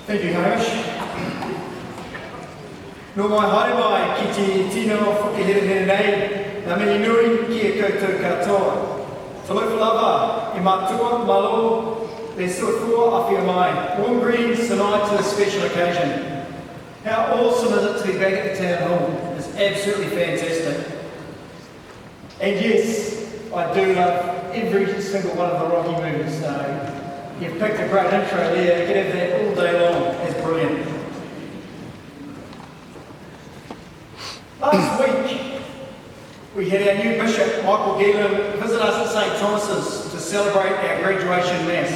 Thank you, Hamish. No mai haere mai ki te tino whakeherehere nei, ngā mihi nui ki e koutou katoa. Talofa lava, I mātua, malo, le suafua awhia mai. Warm greetings tonight to this special occasion. How awesome is it to be back at the town hall? It's absolutely fantastic. And yes, I do love every single one of the Rocky movies. So you've picked a great intro there. You can have that all day long. It's brilliant. Last week, we had our new Bishop, Michael Geelan, visit us at St Thomas's to celebrate our graduation Mass.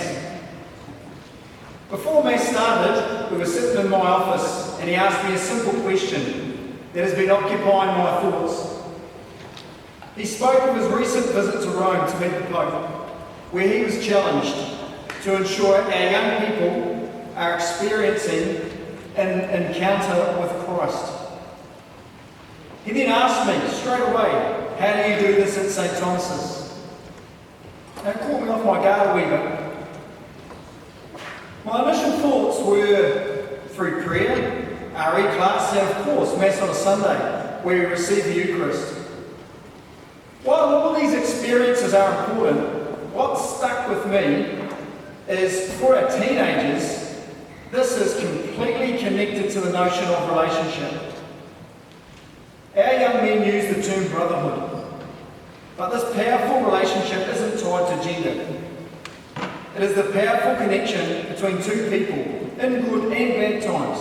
Before Mass started, we were sitting in my office and he asked me a simple question that has been occupying my thoughts. He spoke of his recent visit to Rome to meet the Pope, where he was challenged to ensure our young people are experiencing an encounter with Christ. He then asked me straight away, how do you do this at St Thomas's? And it caught me off my guard a wee bit. My initial thoughts were through prayer, RE class, and of course Mass on a Sunday, where we receive the Eucharist. While all these experiences are important, what stuck with me is for our teenagers, this is completely connected to the notion of relationship. Our young men use the term brotherhood, but this powerful relationship isn't tied to gender. It is the powerful connection between two people in good and bad times.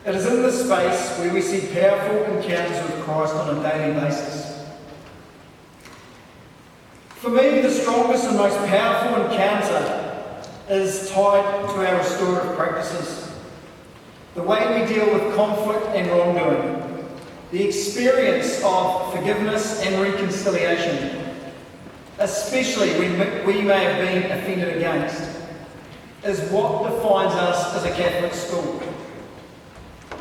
It is in this space where we see powerful encounters with Christ on a daily basis. For me, the strongest and most powerful encounter is tied to our restorative practices. The way we deal with conflict and wrongdoing. The experience of forgiveness and reconciliation, especially when we may have been offended against, is what defines us as a Catholic school.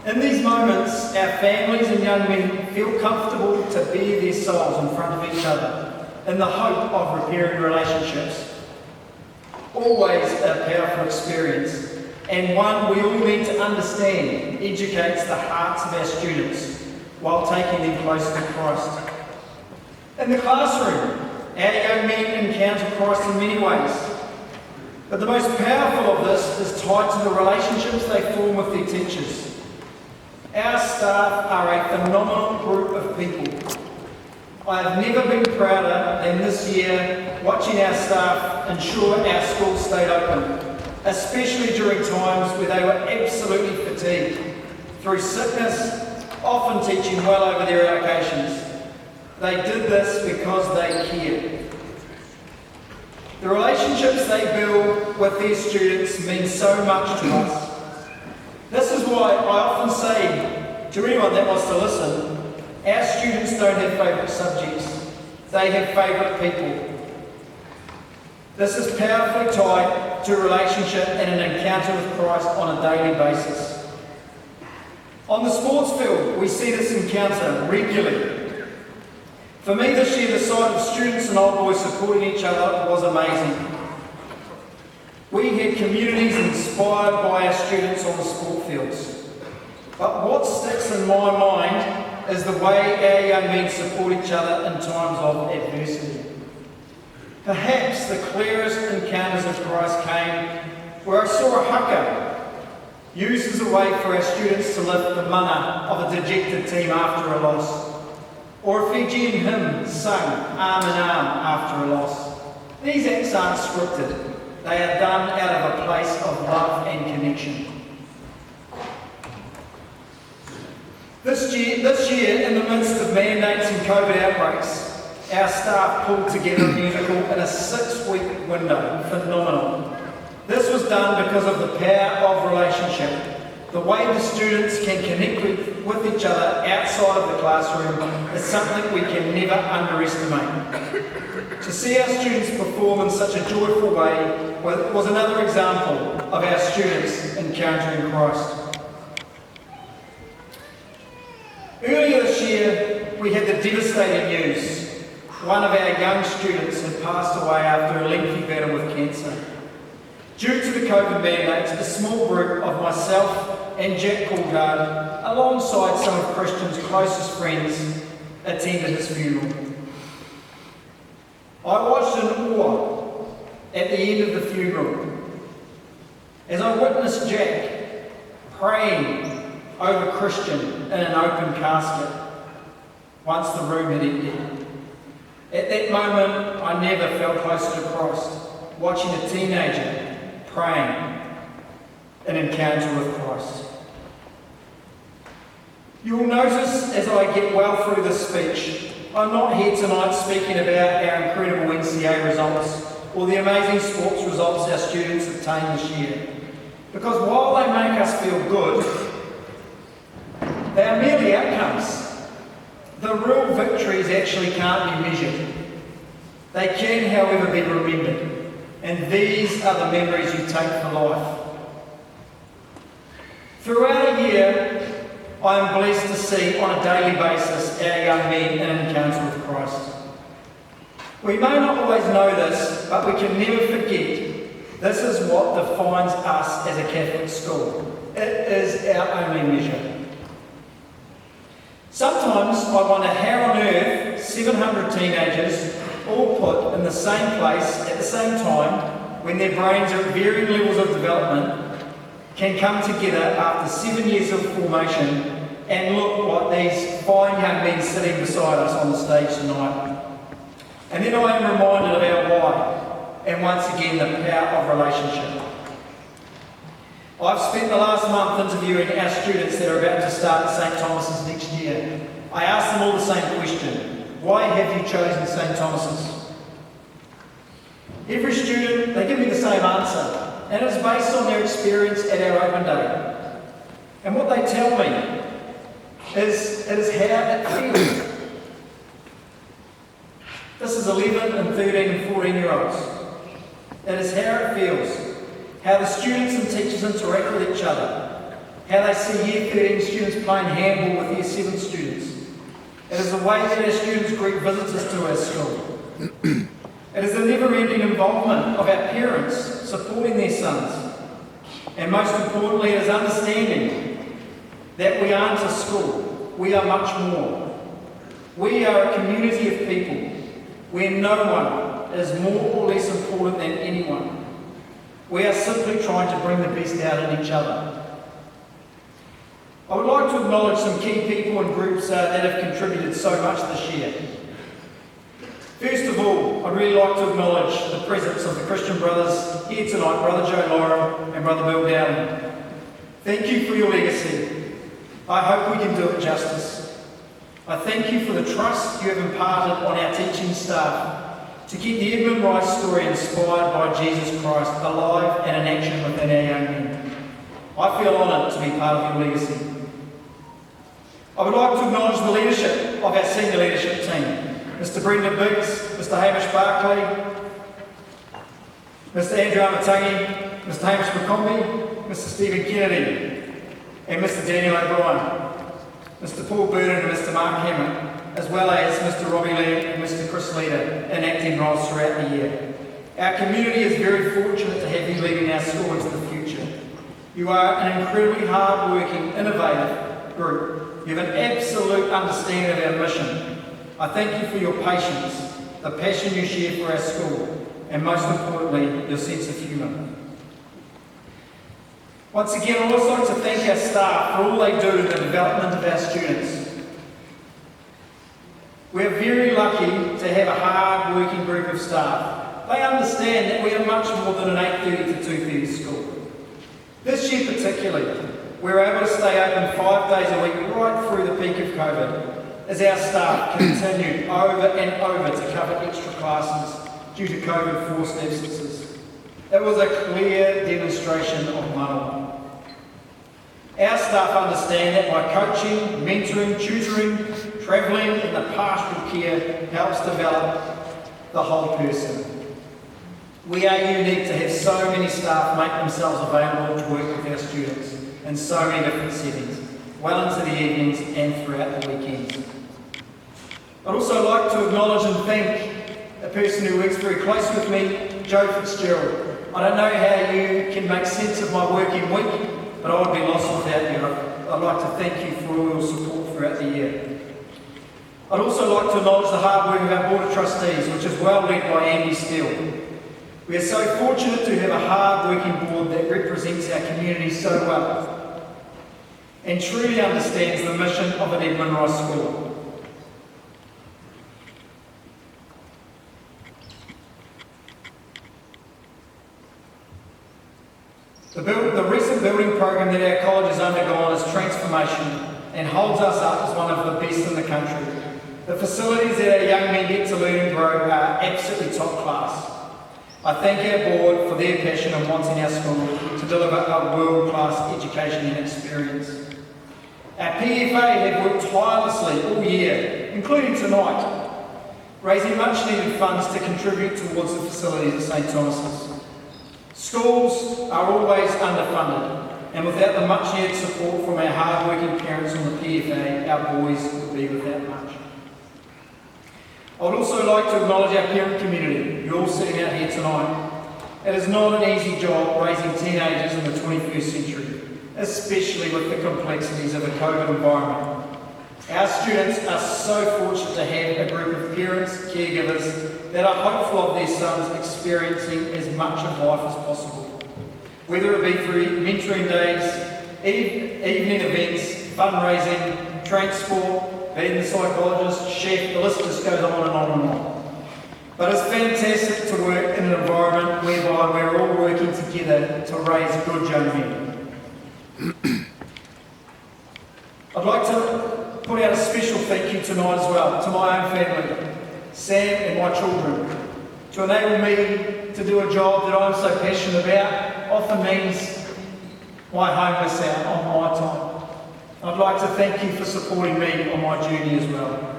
In these moments, our families and young men feel comfortable to bare their souls in front of each other in the hope of repairing relationships. Always a powerful experience, and one we all need to understand educates the hearts of our students while taking them closer to Christ. In the classroom, our young men encounter Christ in many ways, but the most powerful of this is tied to the relationships they form with their teachers. Our staff are a phenomenal group of people. I have never been prouder than this year watching our staff ensure our school stayed open, especially during times where they were absolutely fatigued through sickness, often teaching well over their allocations. They did this because they cared. The relationships they build with their students mean so much to us. This is why I often say to anyone that wants to listen, our students don't have favourite subjects, they have favourite people. This is powerfully tied to a relationship and an encounter with Christ on a daily basis. On the sports field, we see this encounter regularly. For me this year, the sight of students and old boys supporting each other was amazing. We had communities inspired by our students on the sport fields. But what sticks in my mind is the way our young men support each other in times of adversity. Perhaps the clearest encounters of Christ came where I saw a haka used as a way for our students to lift the mana of a dejected team after a loss, or a Fijian hymn sung arm in arm after a loss. These acts aren't scripted, they are done out of a place of love and connection. This year, in the midst of mandates and COVID outbreaks, our staff pulled together a musical in a 6-week window. Phenomenal. This was done because of the power of relationship, the way the students can connect with each other outside of the classroom is something we can never underestimate. To see our students perform in such a joyful way was another example of our students encountering Christ. Earlier this year, we had the devastating news. One of our young students had passed away after a lengthy battle with cancer. Due to the COVID mandates, a small group of myself and Jack Coulthard, alongside some of Christian's closest friends, attended his funeral. I watched in awe at the end of the funeral as I witnessed Jack praying over Christian in an open casket once the room had emptied. At that moment, I never felt closer to Christ, watching a teenager praying an encounter with Christ. You'll notice as I get well through this speech, I'm not here tonight speaking about our incredible NCA results or the amazing sports results our students obtained this year. Because while they make us feel good, they are merely outcomes. The real victories actually can't be measured. They can, however, be remembered. And these are the memories you take for life. Throughout a year, I am blessed to see on a daily basis our young men in an encounter with Christ. We may not always know this, but we can never forget this is what defines us as a Catholic school. It is our only measure. Sometimes I wonder how on earth 700 teenagers, all put in the same place at the same time, when their brains are at varying levels of development, can come together after 7 years of formation and look like these fine young men sitting beside us on the stage tonight. And then I am reminded of our why, and once again the power of relationship. I've spent the last month interviewing our students that are about to start at St. Thomas's next year. I asked them all the same question: why have you chosen St. Thomas's? Every student, they give me the same answer, and it's based on their experience at our open day. And what they tell me is how it feels. This is 11 and 13 and 14-year-olds. It is how it feels, how the students and teachers interact with each other, how they see Year 13 students playing handball with Year 7 students. It is the way that our students greet visitors to our school. It is the never-ending involvement of our parents supporting their sons. And most importantly, it is understanding that we aren't a school, we are much more. We are a community of people where no one is more or less important than anyone. We are simply trying to bring the best out in each other. I would like to acknowledge some key people and groups that have contributed so much this year. First of all, I'd really like to acknowledge the presence of the Christian brothers here tonight, Brother Joe Lauren and Brother Bill Dowling. Thank you for your legacy. I hope we can do it justice. I thank you for the trust you have imparted on our teaching staff to keep the Edmund Rice story inspired by Jesus Christ alive and in action within our young men. I feel honoured to be part of your legacy. I would like to acknowledge the leadership of our senior leadership team. Mr. Brendan Biggs, Mr. Hamish Barclay, Mr. Andrew Amatangi, Mr. Hamish McCombie, Mr. Stephen Kennedy, and Mr. Daniel O'Brien, Mr. Paul Burden and Mr. Mark Hammett, as well as Mr. Robbie Lee and Mr. Chris Leader in acting roles throughout the year. Our community is very fortunate to have you leading our school into the future. You are an incredibly hard-working, innovative group. You have an absolute understanding of our mission. I thank you for your patience, the passion you share for our school, and most importantly, your sense of humour. Once again, I'd also like to thank our staff for all they do in the development of our students. We're very lucky to have a hard-working group of staff. They understand that we are much more than an 8:30 to 2:30 school. This year particularly, we were able to stay open 5 days a week right through the peak of COVID, as our staff continued over and over to cover extra classes due to COVID forced absences. It was a clear demonstration of mana. Our staff understand that by coaching, mentoring, tutoring, travelling and the pastoral care helps develop the whole person. We are unique to have so many staff make themselves available to work with our students in so many different settings, well into the evenings and throughout the weekends. I'd also like to acknowledge and thank a person who works very close with me, Joe Fitzgerald. I don't know how you can make sense of my working week, but I would be lost without you. I'd like to thank you for all your support throughout the year. I'd also like to acknowledge the hard work of our Board of Trustees, which is well led by Andy Steele. We are so fortunate to have a hard-working board that represents our community so well and truly understands the mission of an Edmund Rice School. The recent building program that our college has undergone is transformational and holds us up as one of the best in the country. The facilities that our young men get to learn and grow are absolutely top class. I thank our board for their passion and wanting our school to deliver a world-class education and experience. Our PFA have worked tirelessly all year, including tonight, raising much needed funds to contribute towards the facilities at St Thomas's. Schools are always underfunded, and without the much needed support from our hard-working parents on the PFA, our boys would be without much. I would also like to acknowledge our parent community. You're all sitting out here tonight. It is not an easy job raising teenagers in the 21st century, especially with the complexities of a COVID environment. Our students are so fortunate to have a group of parents, caregivers that are hopeful of their sons experiencing as much of life as possible. Whether it be through mentoring days, evening events, fundraising, transport, being the psychologist, chef, the list just goes on and on and on. But it's fantastic to work in an environment whereby we're all working together to raise good young men. I'd like to put out a special thank you tonight as well to my own family, Sam and my children. To enable me to do a job that I'm so passionate about often means my home miss out on my time. I'd like to thank you for supporting me on my journey as well.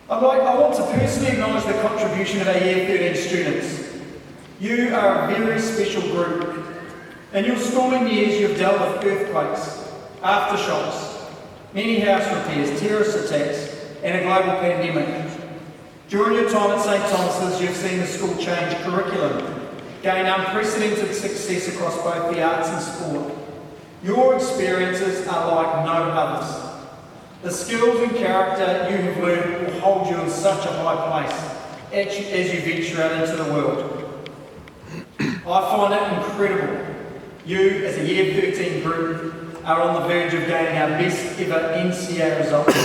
I want to personally acknowledge the contribution of our Year 13 students. You are a very special group. In your schooling years, you've dealt with earthquakes, aftershocks, many house repairs, terrorist attacks, and a global pandemic. During your time at St Thomas's, you've seen the school change curriculum, gain unprecedented success across both the arts and sport. Your experiences are like no others. The skills and character you have learned will hold you in such a high place as you venture out into the world. I find it incredible. You, as a Year 13 group, are on the verge of gaining our best ever NCA results.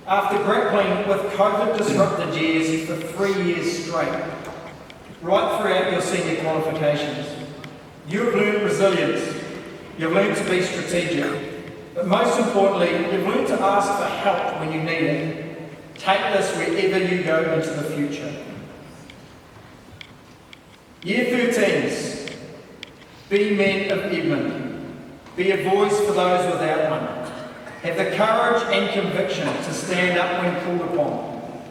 After grappling with COVID-disrupted years for 3 years straight, right throughout your senior qualifications, you have learned resilience, you've learned to be strategic, but most importantly, you've learned to ask for help when you need it. Take this wherever you go into the future. Year 13s, be men of Edmund. Be a voice for those without one. Have the courage and conviction to stand up when called upon.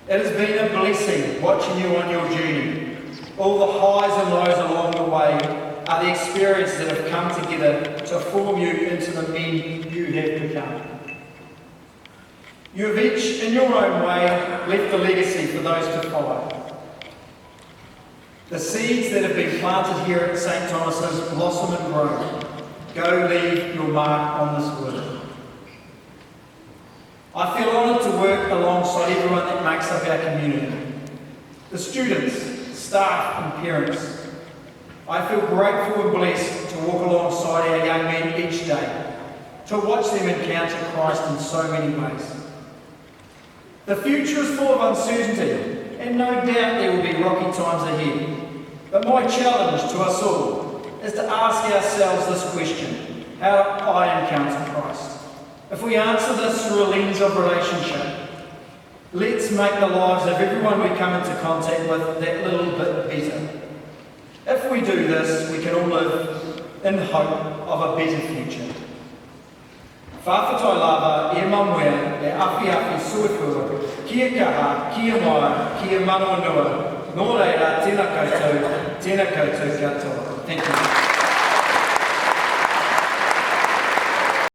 It has been a blessing watching you on your journey. All the highs and lows along the way are the experiences that have come together to form you into the men you have become. You have each, in your own way, left a legacy for those to follow. The seeds that have been planted here at St Thomas's blossom and grow. Go leave your mark on this world. I feel honoured to work alongside everyone that makes up our community. The students, staff and parents. I feel grateful and blessed to walk alongside our young men each day, to watch them encounter Christ in so many ways. The future is full of uncertainty, and no doubt there will be rocky times ahead. But my challenge to us all is to ask ourselves this question: how do I encounter Christ? If we answer this through a lens of relationship, let's make the lives of everyone we come into contact with that little bit better. If we do this, we can all live in hope of a better future. Whawhatai lava, e mamwea, e awhi awhi suifua, kia kaha, kia mai, kia manoa noa, nō reira, tēnā koutou katoa. Thank you.